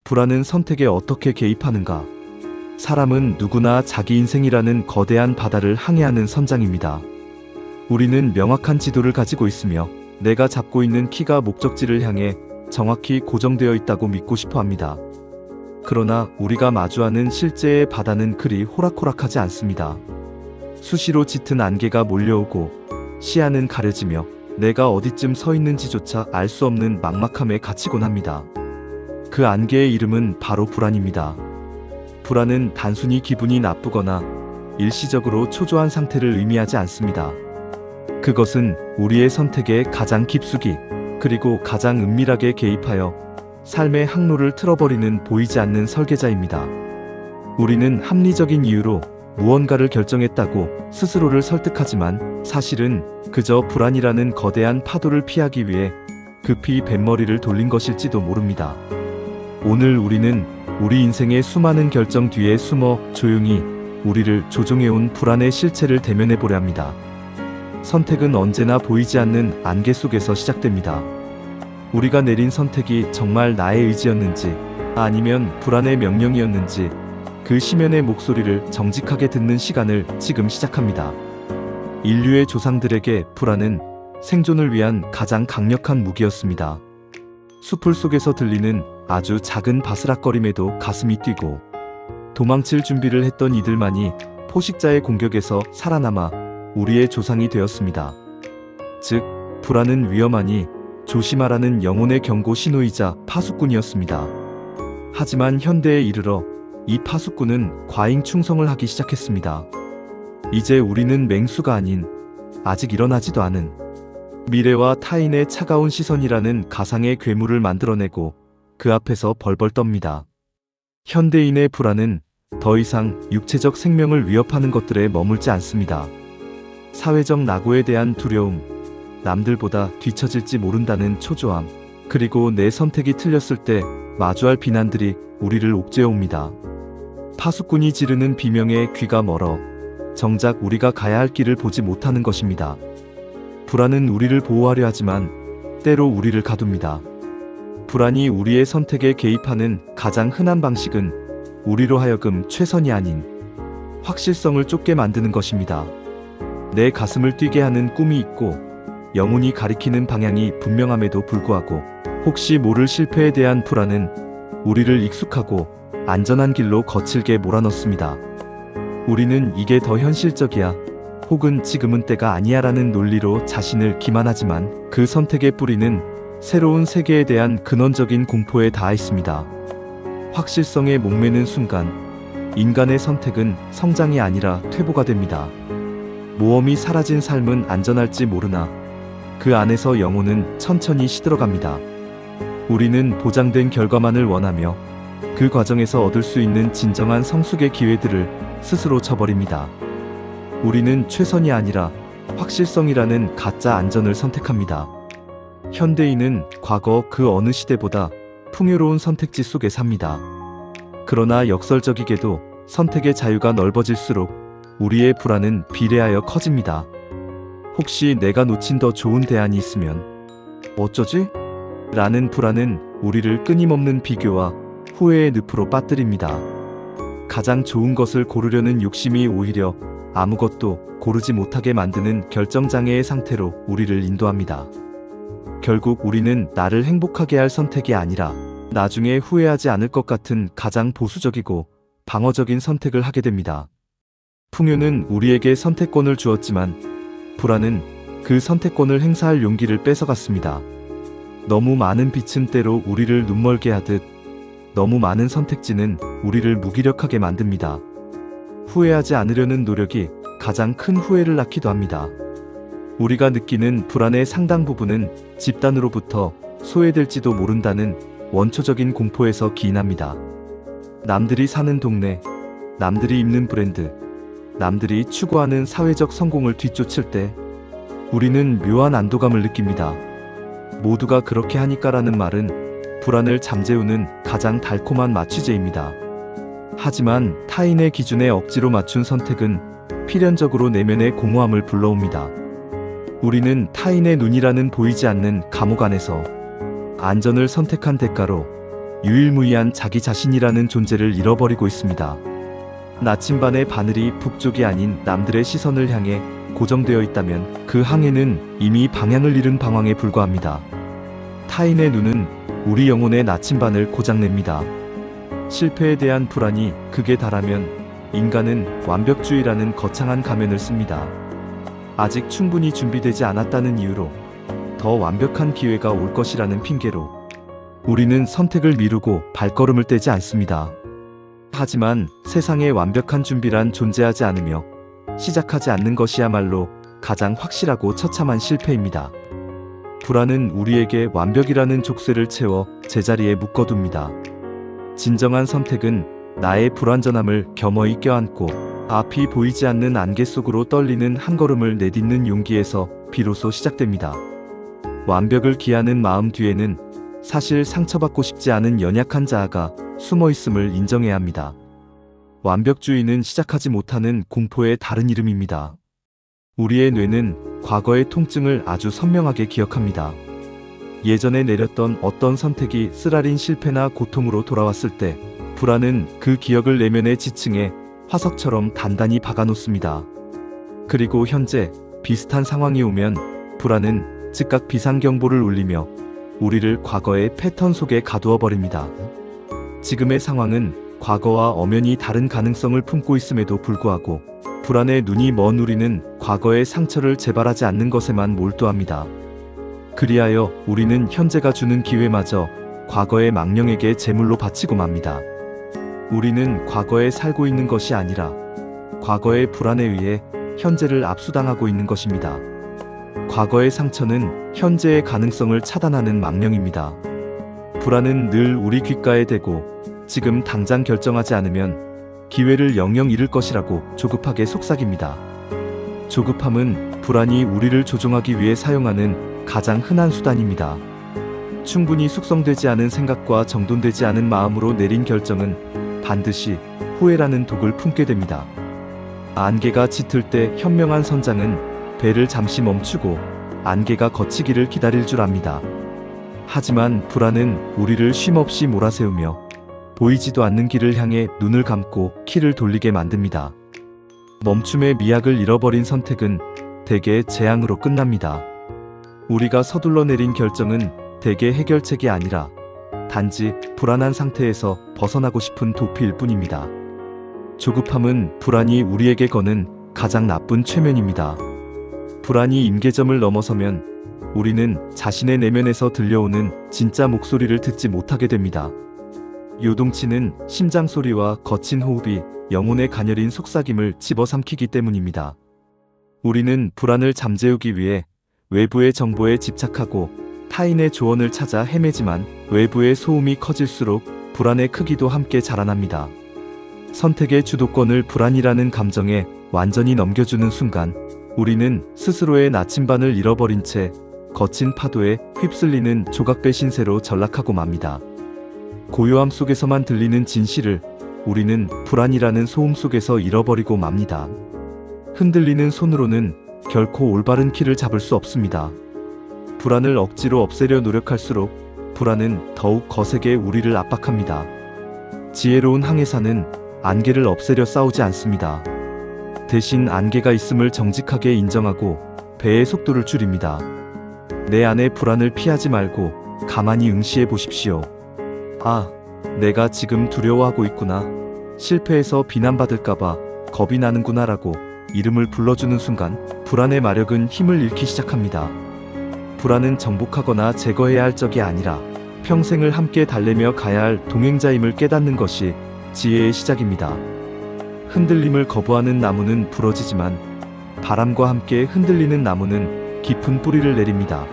불안은 선택에 어떻게 개입하는가? 사람은 누구나 자기 인생이라는 거대한 바다를 항해하는 선장입니다. 우리는 명확한 지도를 가지고 있으며 내가 잡고 있는 키가 목적지를 향해 정확히 고정되어 있다고 믿고 싶어 합니다. 그러나 우리가 마주하는 실제의 바다는 그리 호락호락하지 않습니다. 수시로 짙은 안개가 몰려오고 시야는 가려지며 내가 어디쯤 서 있는지조차 알 수 없는 막막함에 갇히곤 합니다. 그 안개의 이름은 바로 불안입니다. 불안은 단순히 기분이 나쁘거나 일시적으로 초조한 상태를 의미하지 않습니다. 그것은 우리의 선택에 가장 깊숙이 그리고 가장 은밀하게 개입하여 삶의 항로를 틀어버리는 보이지 않는 설계자입니다. 우리는 합리적인 이유로 무언가를 결정했다고 스스로를 설득하지만 사실은 그저 불안이라는 거대한 파도를 피하기 위해 급히 뱃머리를 돌린 것일지도 모릅니다. 오늘 우리는 우리 인생의 수많은 결정 뒤에 숨어 조용히 우리를 조종해온 불안의 실체를 대면해보려 합니다. 선택은 언제나 보이지 않는 안개 속에서 시작됩니다. 우리가 내린 선택이 정말 나의 의지였는지 아니면 불안의 명령이었는지 그 심연의 목소리를 정직하게 듣는 시간을 지금 시작합니다. 인류의 조상들에게 불안은 생존을 위한 가장 강력한 무기였습니다. 숲풀 속에서 들리는 아주 작은 바스락거림에도 가슴이 뛰고 도망칠 준비를 했던 이들만이 포식자의 공격에서 살아남아 우리의 조상이 되었습니다. 즉, 불안은 위험하니 조심하라는 영혼의 경고 신호이자 파수꾼이었습니다. 하지만 현대에 이르러 이 파수꾼은 과잉 충성을 하기 시작했습니다. 이제 우리는 맹수가 아닌 아직 일어나지도 않은 미래와 타인의 차가운 시선이라는 가상의 괴물을 만들어내고 그 앞에서 벌벌 떱니다. 현대인의 불안은 더 이상 육체적 생명을 위협하는 것들에 머물지 않습니다. 사회적 낙오에 대한 두려움, 남들보다 뒤처질지 모른다는 초조함, 그리고 내 선택이 틀렸을 때 마주할 비난들이 우리를 옥죄어옵니다. 파수꾼이 지르는 비명에 귀가 멀어 정작 우리가 가야 할 길을 보지 못하는 것입니다. 불안은 우리를 보호하려 하지만 때로 우리를 가둡니다. 불안이 우리의 선택에 개입하는 가장 흔한 방식은 우리로 하여금 최선이 아닌 확실성을 쫓게 만드는 것입니다. 내 가슴을 뛰게 하는 꿈이 있고 영혼이 가리키는 방향이 분명함에도 불구하고 혹시 모를 실패에 대한 불안은 우리를 익숙하고 안전한 길로 거칠게 몰아넣습니다. 우리는 이게 더 현실적이야 혹은 지금은 때가 아니야 라는 논리로 자신을 기만하지만 그 선택의 뿌리는 새로운 세계에 대한 근원적인 공포에 닿아 있습니다. 확실성에 목매는 순간 인간의 선택은 성장이 아니라 퇴보가 됩니다. 모험이 사라진 삶은 안전할지 모르나 그 안에서 영혼은 천천히 시들어갑니다. 우리는 보장된 결과만을 원하며 그 과정에서 얻을 수 있는 진정한 성숙의 기회들을 스스로 쳐버립니다. 우리는 최선이 아니라 확실성이라는 가짜 안전을 선택합니다. 현대인은 과거 그 어느 시대보다 풍요로운 선택지 속에 삽니다. 그러나 역설적이게도 선택의 자유가 넓어질수록 우리의 불안은 비례하여 커집니다. 혹시 내가 놓친 더 좋은 대안이 있으면 어쩌지? 라는 불안은 우리를 끊임없는 비교와 후회의 늪으로 빠뜨립니다. 가장 좋은 것을 고르려는 욕심이 오히려 아무것도 고르지 못하게 만드는 결정장애의 상태로 우리를 인도합니다. 결국 우리는 나를 행복하게 할 선택이 아니라 나중에 후회하지 않을 것 같은 가장 보수적이고 방어적인 선택을 하게 됩니다. 풍요는 우리에게 선택권을 주었지만 불안은 그 선택권을 행사할 용기를 뺏어갔습니다. 너무 많은 빛은 때로 우리를 눈멀게 하듯 너무 많은 선택지는 우리를 무기력하게 만듭니다. 후회하지 않으려는 노력이 가장 큰 후회를 낳기도 합니다. 우리가 느끼는 불안의 상당 부분은 집단으로부터 소외될지도 모른다는 원초적인 공포에서 기인합니다. 남들이 사는 동네, 남들이 입는 브랜드, 남들이 추구하는 사회적 성공을 뒤쫓을 때 우리는 묘한 안도감을 느낍니다. 모두가 그렇게 하니까라는 말은 불안을 잠재우는 가장 달콤한 마취제입니다. 하지만 타인의 기준에 억지로 맞춘 선택은 필연적으로 내면의 공허함을 불러옵니다. 우리는 타인의 눈이라는 보이지 않는 감옥 안에서 안전을 선택한 대가로 유일무이한 자기 자신이라는 존재를 잃어버리고 있습니다. 나침반의 바늘이 북쪽이 아닌 남들의 시선을 향해 고정되어 있다면 그 항해는 이미 방향을 잃은 방황에 불과합니다. 타인의 눈은 우리 영혼의 나침반을 고장냅니다. 실패에 대한 불안이 극에 달하면 인간은 완벽주의라는 거창한 가면을 씁니다. 아직 충분히 준비되지 않았다는 이유로, 더 완벽한 기회가 올 것이라는 핑계로 우리는 선택을 미루고 발걸음을 떼지 않습니다. 하지만 세상에 완벽한 준비란 존재하지 않으며 시작하지 않는 것이야말로 가장 확실하고 처참한 실패입니다. 불안은 우리에게 완벽이라는 족쇄를 채워 제자리에 묶어둡니다. 진정한 선택은 나의 불완전함을 겸허히 껴안고 앞이 보이지 않는 안개 속으로 떨리는 한 걸음을 내딛는 용기에서 비로소 시작됩니다. 완벽을 기하는 마음 뒤에는 사실 상처받고 싶지 않은 연약한 자아가 숨어있음을 인정해야 합니다. 완벽주의는 시작하지 못하는 공포의 다른 이름입니다. 우리의 뇌는 과거의 통증을 아주 선명하게 기억합니다. 예전에 내렸던 어떤 선택이 쓰라린 실패나 고통으로 돌아왔을 때 불안은 그 기억을 내면의 지층에 화석처럼 단단히 박아놓습니다. 그리고 현재 비슷한 상황이 오면 불안은 즉각 비상경보를 울리며 우리를 과거의 패턴 속에 가두어 버립니다. 지금의 상황은 과거와 엄연히 다른 가능성을 품고 있음에도 불구하고 불안의 눈이 먼 우리는 과거의 상처를 재발하지 않는 것에만 몰두합니다. 그리하여 우리는 현재가 주는 기회마저 과거의 망령에게 제물로 바치고 맙니다. 우리는 과거에 살고 있는 것이 아니라 과거의 불안에 의해 현재를 압수당하고 있는 것입니다. 과거의 상처는 현재의 가능성을 차단하는 망령입니다. 불안은 늘 우리 귓가에 대고 지금 당장 결정하지 않으면 기회를 영영 잃을 것이라고 조급하게 속삭입니다. 조급함은 불안이 우리를 조종하기 위해 사용하는 가장 흔한 수단입니다. 충분히 숙성되지 않은 생각과 정돈되지 않은 마음으로 내린 결정은 반드시 후회라는 독을 품게 됩니다. 안개가 짙을 때 현명한 선장은 배를 잠시 멈추고 안개가 걷히기를 기다릴 줄 압니다. 하지만 불안은 우리를 쉼없이 몰아세우며 보이지도 않는 길을 향해 눈을 감고 키를 돌리게 만듭니다. 멈춤의 미학을 잃어버린 선택은 대개 재앙으로 끝납니다. 우리가 서둘러 내린 결정은 대개 해결책이 아니라 단지 불안한 상태에서 벗어나고 싶은 도피일 뿐입니다. 조급함은 불안이 우리에게 거는 가장 나쁜 최면입니다. 불안이 임계점을 넘어서면 우리는 자신의 내면에서 들려오는 진짜 목소리를 듣지 못하게 됩니다. 요동치는 심장 소리와 거친 호흡이 영혼의 가녀린 속삭임을 집어삼키기 때문입니다. 우리는 불안을 잠재우기 위해 외부의 정보에 집착하고 타인의 조언을 찾아 헤매지만 외부의 소음이 커질수록 불안의 크기도 함께 자라납니다. 선택의 주도권을 불안이라는 감정에 완전히 넘겨주는 순간 우리는 스스로의 나침반을 잃어버린 채 거친 파도에 휩쓸리는 조각배 신세로 전락하고 맙니다. 고요함 속에서만 들리는 진실을 우리는 불안이라는 소음 속에서 잃어버리고 맙니다. 흔들리는 손으로는 결코 올바른 키를 잡을 수 없습니다. 불안을 억지로 없애려 노력할수록 불안은 더욱 거세게 우리를 압박합니다. 지혜로운 항해사는 안개를 없애려 싸우지 않습니다. 대신 안개가 있음을 정직하게 인정하고 배의 속도를 줄입니다. 내 안의 불안을 피하지 말고 가만히 응시해 보십시오. 아, 내가 지금 두려워하고 있구나. 실패해서 비난받을까봐 겁이 나는구나 라고 이름을 불러주는 순간 불안의 마력은 힘을 잃기 시작합니다. 불안은 정복하거나 제거해야 할 적이 아니라 평생을 함께 달래며 가야 할 동행자임을 깨닫는 것이 지혜의 시작입니다. 흔들림을 거부하는 나무는 부러지지만 바람과 함께 흔들리는 나무는 깊은 뿌리를 내립니다.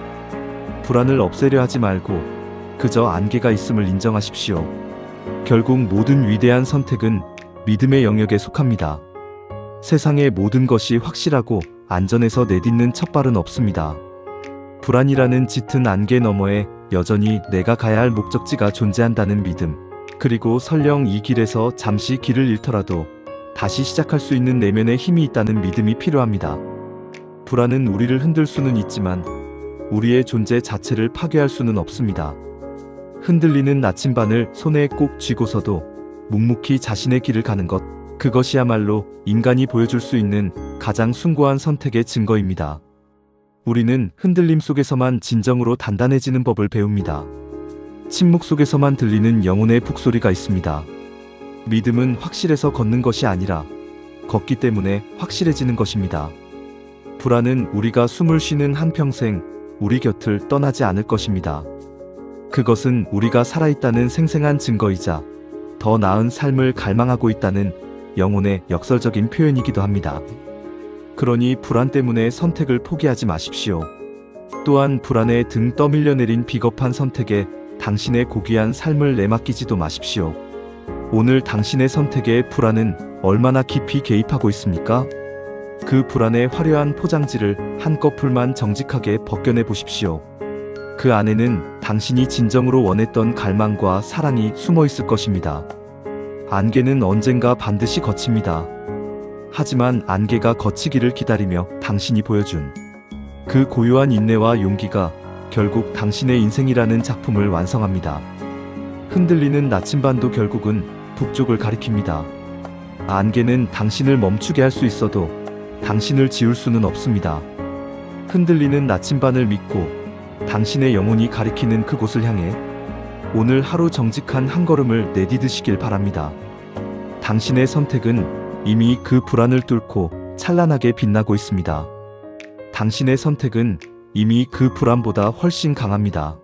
불안을 없애려 하지 말고 그저 안개가 있음을 인정하십시오. 결국 모든 위대한 선택은 믿음의 영역에 속합니다. 세상의 모든 것이 확실하고 안전해서 내딛는 첫발은 없습니다. 불안이라는 짙은 안개 너머에 여전히 내가 가야 할 목적지가 존재한다는 믿음, 그리고 설령 이 길에서 잠시 길을 잃더라도 다시 시작할 수 있는 내면의 힘이 있다는 믿음이 필요합니다. 불안은 우리를 흔들 수는 있지만 우리의 존재 자체를 파괴할 수는 없습니다. 흔들리는 나침반을 손에 꼭 쥐고서도 묵묵히 자신의 길을 가는 것, 그것이야말로 인간이 보여줄 수 있는 가장 숭고한 선택의 증거입니다. 우리는 흔들림 속에서만 진정으로 단단해지는 법을 배웁니다. 침묵 속에서만 들리는 영혼의 북소리가 있습니다. 믿음은 확실해서 걷는 것이 아니라 걷기 때문에 확실해지는 것입니다. 불안은 우리가 숨을 쉬는 한평생 우리 곁을 떠나지 않을 것입니다. 그것은 우리가 살아있다는 생생한 증거이자 더 나은 삶을 갈망하고 있다는 영혼의 역설적인 표현이기도 합니다. 그러니 불안 때문에 선택을 포기하지 마십시오. 또한 불안에 등 떠밀려 내린 비겁한 선택에 당신의 고귀한 삶을 내맡기지도 마십시오. 오늘 당신의 선택에 불안은 얼마나 깊이 개입하고 있습니까? 그 불안의 화려한 포장지를 한꺼풀만 정직하게 벗겨내 보십시오. 그 안에는 당신이 진정으로 원했던 갈망과 사랑이 숨어 있을 것입니다. 안개는 언젠가 반드시 걷힙니다. 하지만 안개가 걷히기를 기다리며 당신이 보여준 그 고요한 인내와 용기가 결국 당신의 인생이라는 작품을 완성합니다. 흔들리는 나침반도 결국은 북쪽을 가리킵니다. 안개는 당신을 멈추게 할 수 있어도 당신을 지울 수는 없습니다. 흔들리는 나침반을 믿고 당신의 영혼이 가리키는 그곳을 향해 오늘 하루 정직한 한 걸음을 내디드시길 바랍니다. 당신의 선택은 이미 그 불안을 뚫고 찬란하게 빛나고 있습니다. 당신의 선택은 이미 그 불안보다 훨씬 강합니다.